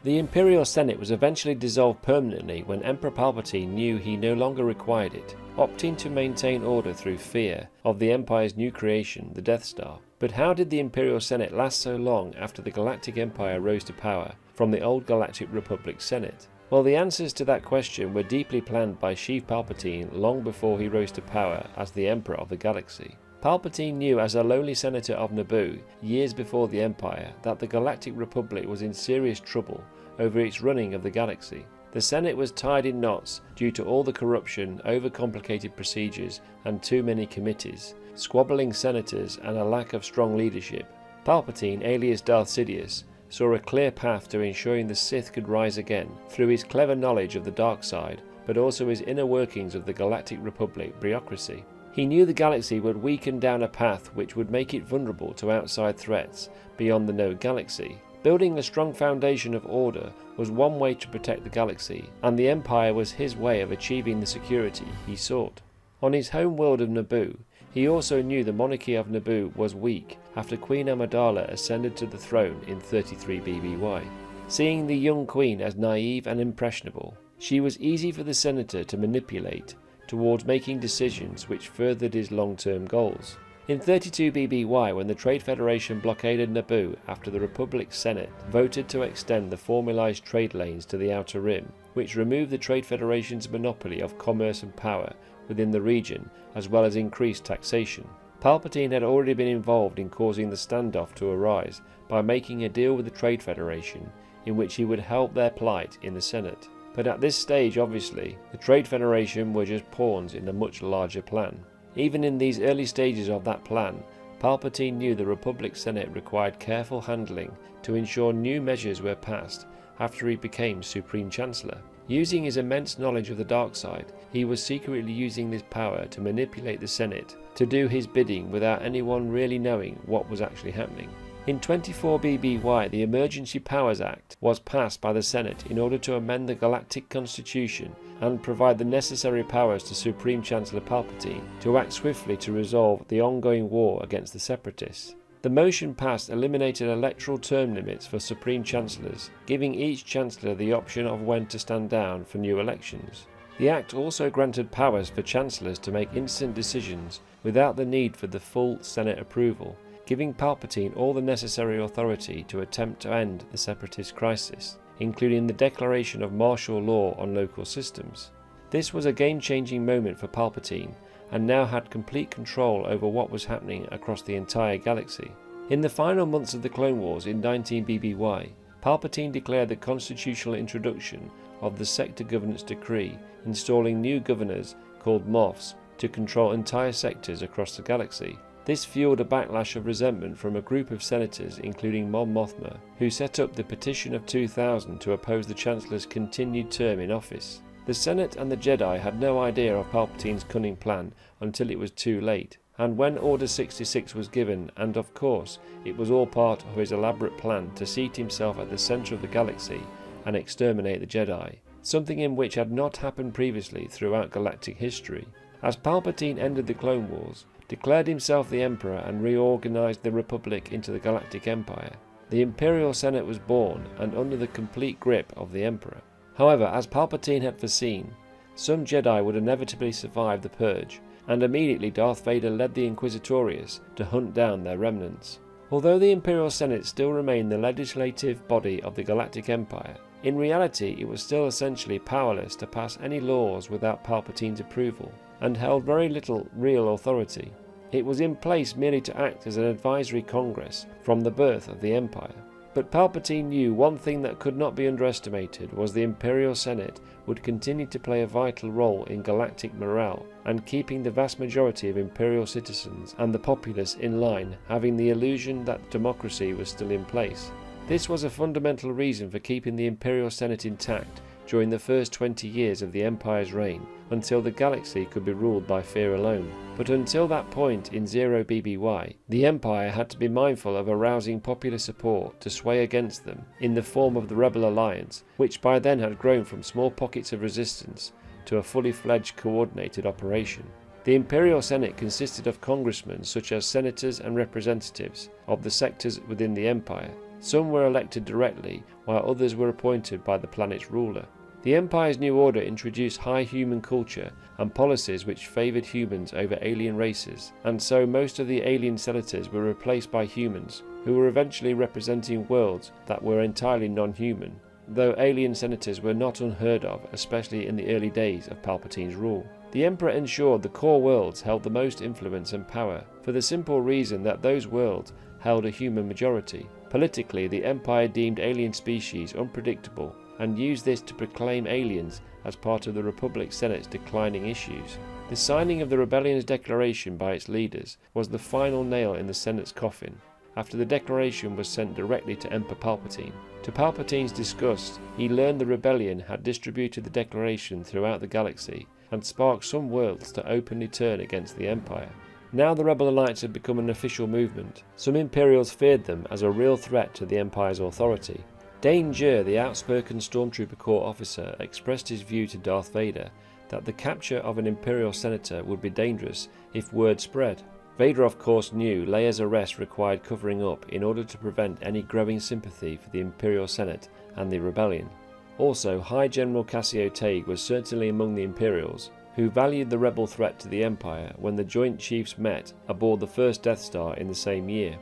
The Imperial Senate was eventually dissolved permanently when Emperor Palpatine knew he no longer required it, opting to maintain order through fear of the Empire's new creation, the Death Star. But how did the Imperial Senate last so long after the Galactic Empire rose to power from the old Galactic Republic Senate? Well, the answers to that question were deeply planned by Sheev Palpatine long before he rose to power as the Emperor of the Galaxy. Palpatine knew as a lowly senator of Naboo, years before the Empire, that the Galactic Republic was in serious trouble over its running of the galaxy. The Senate was tied in knots due to all the corruption, overcomplicated procedures, and too many committees, squabbling senators, and a lack of strong leadership. Palpatine, alias Darth Sidious, saw a clear path to ensuring the Sith could rise again through his clever knowledge of the dark side, but also his inner workings of the Galactic Republic bureaucracy. He knew the galaxy would weaken down a path which would make it vulnerable to outside threats beyond the known galaxy. Building a strong foundation of order was one way to protect the galaxy, and the Empire was his way of achieving the security he sought. On his home world of Naboo, he also knew the monarchy of Naboo was weak after Queen Amidala ascended to the throne in 33 BBY. Seeing the young queen as naive and impressionable, she was easy for the senator to manipulate towards making decisions which furthered his long-term goals. In 32 BBY, when the Trade Federation blockaded Naboo after the Republic Senate voted to extend the formalized trade lanes to the Outer Rim, which removed the Trade Federation's monopoly of commerce and power within the region, as well as increased taxation, Palpatine had already been involved in causing the standoff to arise by making a deal with the Trade Federation in which he would help their plight in the Senate. But at this stage, obviously, the Trade Federation were just pawns in a much larger plan. Even in these early stages of that plan, Palpatine knew the Republic Senate required careful handling to ensure new measures were passed after he became Supreme Chancellor. Using his immense knowledge of the dark side, he was secretly using this power to manipulate the Senate to do his bidding without anyone really knowing what was actually happening. In 24 BBY, the Emergency Powers Act was passed by the Senate in order to amend the Galactic Constitution and provide the necessary powers to Supreme Chancellor Palpatine to act swiftly to resolve the ongoing war against the Separatists. The motion passed eliminated electoral term limits for Supreme Chancellors, giving each Chancellor the option of when to stand down for new elections. The Act also granted powers for Chancellors to make instant decisions without the need for the full Senate approval, giving Palpatine all the necessary authority to attempt to end the Separatist crisis, including the declaration of martial law on local systems. This was a game-changing moment for Palpatine, and now had complete control over what was happening across the entire galaxy. In the final months of the Clone Wars in 19 BBY, Palpatine declared the constitutional introduction of the Sector Governance Decree, installing new governors called Moffs to control entire sectors across the galaxy. This fueled a backlash of resentment from a group of senators, including Mon Mothma, who set up the Petition of 2000 to oppose the Chancellor's continued term in office. The Senate and the Jedi had no idea of Palpatine's cunning plan until it was too late, and when Order 66 was given, and of course it was all part of his elaborate plan to seat himself at the centre of the galaxy and exterminate the Jedi, something in which had not happened previously throughout galactic history. As Palpatine ended the Clone Wars, declared himself the Emperor and reorganized the Republic into the Galactic Empire, the Imperial Senate was born and under the complete grip of the Emperor. However, as Palpatine had foreseen, some Jedi would inevitably survive the Purge, and immediately Darth Vader led the Inquisitorius to hunt down their remnants. Although the Imperial Senate still remained the legislative body of the Galactic Empire, in reality it was still essentially powerless to pass any laws without Palpatine's approval, and held very little real authority. It was in place merely to act as an advisory Congress from the birth of the Empire. But Palpatine knew one thing that could not be underestimated was the Imperial Senate would continue to play a vital role in galactic morale and keeping the vast majority of Imperial citizens and the populace in line, having the illusion that democracy was still in place. This was a fundamental reason for keeping the Imperial Senate intact during the first 20 years of the Empire's reign, until the galaxy could be ruled by fear alone. But until that point in 0 BBY, the Empire had to be mindful of arousing popular support to sway against them in the form of the Rebel Alliance, which by then had grown from small pockets of resistance to a fully fledged coordinated operation. The Imperial Senate consisted of congressmen such as senators and representatives of the sectors within the Empire, Some were elected directly, while others were appointed by the planet's ruler. The Empire's new order introduced high human culture and policies which favoured humans over alien races, and so most of the alien senators were replaced by humans, who were eventually representing worlds that were entirely non-human, though alien senators were not unheard of, especially in the early days of Palpatine's rule. The Emperor ensured the core worlds held the most influence and power, for the simple reason that those worlds held a human majority. Politically, the Empire deemed alien species unpredictable, and used this to proclaim aliens as part of the Republic Senate's declining issues. The signing of the rebellion's declaration by its leaders was the final nail in the Senate's coffin. After the declaration was sent directly to Emperor Palpatine. To Palpatine's disgust, he learned the rebellion had distributed the declaration throughout the galaxy and sparked some worlds to openly turn against the Empire. Now the Rebel Alliance had become an official movement. Some Imperials feared them as a real threat to the Empire's authority. Danger, the outspoken Stormtrooper Corps officer, expressed his view to Darth Vader that the capture of an Imperial senator would be dangerous if word spread. Vader of course knew Leia's arrest required covering up in order to prevent any growing sympathy for the Imperial Senate and the rebellion. Also, High General Cassio Tague was certainly among the Imperials, who valued the rebel threat to the Empire when the Joint Chiefs met aboard the first Death Star in the same year.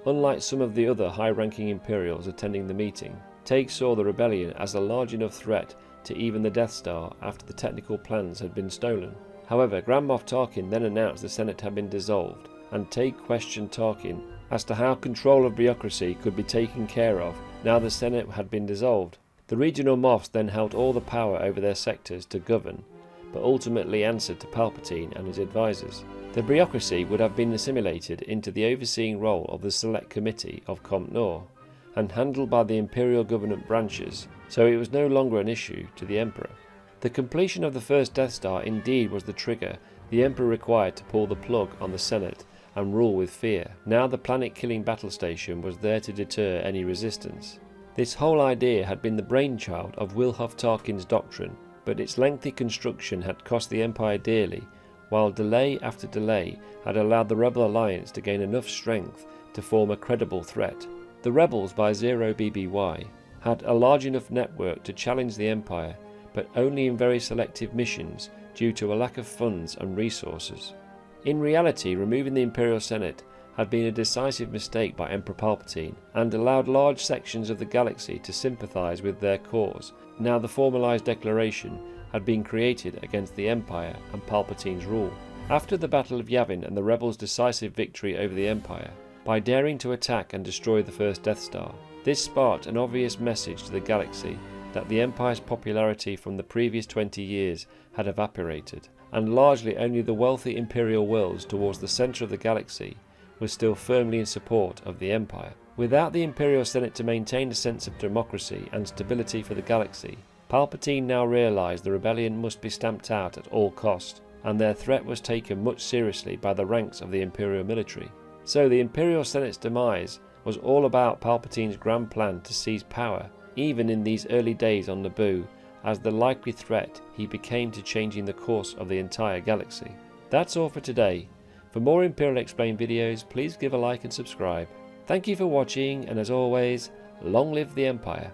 Unlike some of the other high-ranking Imperials attending the meeting, Tague saw the rebellion as a large enough threat to even the Death Star after the technical plans had been stolen. However, Grand Moff Tarkin then announced the Senate had been dissolved, and Tague questioned Tarkin as to how control of bureaucracy could be taken care of now the Senate had been dissolved. The regional Moffs then held all the power over their sectors to govern, but ultimately answered to Palpatine and his advisors. The bureaucracy would have been assimilated into the overseeing role of the Select Committee of Comp Nor, and handled by the Imperial government branches, so it was no longer an issue to the Emperor. The completion of the first Death Star indeed was the trigger the Emperor required to pull the plug on the Senate and rule with fear. Now the planet-killing battle station was there to deter any resistance. This whole idea had been the brainchild of Wilhuff Tarkin's doctrine, but its lengthy construction had cost the Empire dearly, while delay after delay had allowed the Rebel Alliance to gain enough strength to form a credible threat. The rebels by 0BBY had a large enough network to challenge the Empire, but only in very selective missions due to a lack of funds and resources. In reality, removing the Imperial Senate had been a decisive mistake by Emperor Palpatine and allowed large sections of the galaxy to sympathise with their cause. Now the formalised declaration had been created against the Empire and Palpatine's rule. After the Battle of Yavin and the rebels' decisive victory over the Empire, by daring to attack and destroy the first Death Star, this sparked an obvious message to the galaxy that the Empire's popularity from the previous 20 years had evaporated, and largely only the wealthy Imperial worlds towards the centre of the galaxy was still firmly in support of the Empire. Without the Imperial Senate to maintain a sense of democracy and stability for the galaxy, Palpatine now realised the rebellion must be stamped out at all cost, and their threat was taken much seriously by the ranks of the Imperial military. So the Imperial Senate's demise was all about Palpatine's grand plan to seize power, even in these early days on Naboo, as the likely threat he became to changing the course of the entire galaxy. That's all for today. For more Imperial Explained videos, please give a like and subscribe. Thank you for watching, and as always, long live the Empire.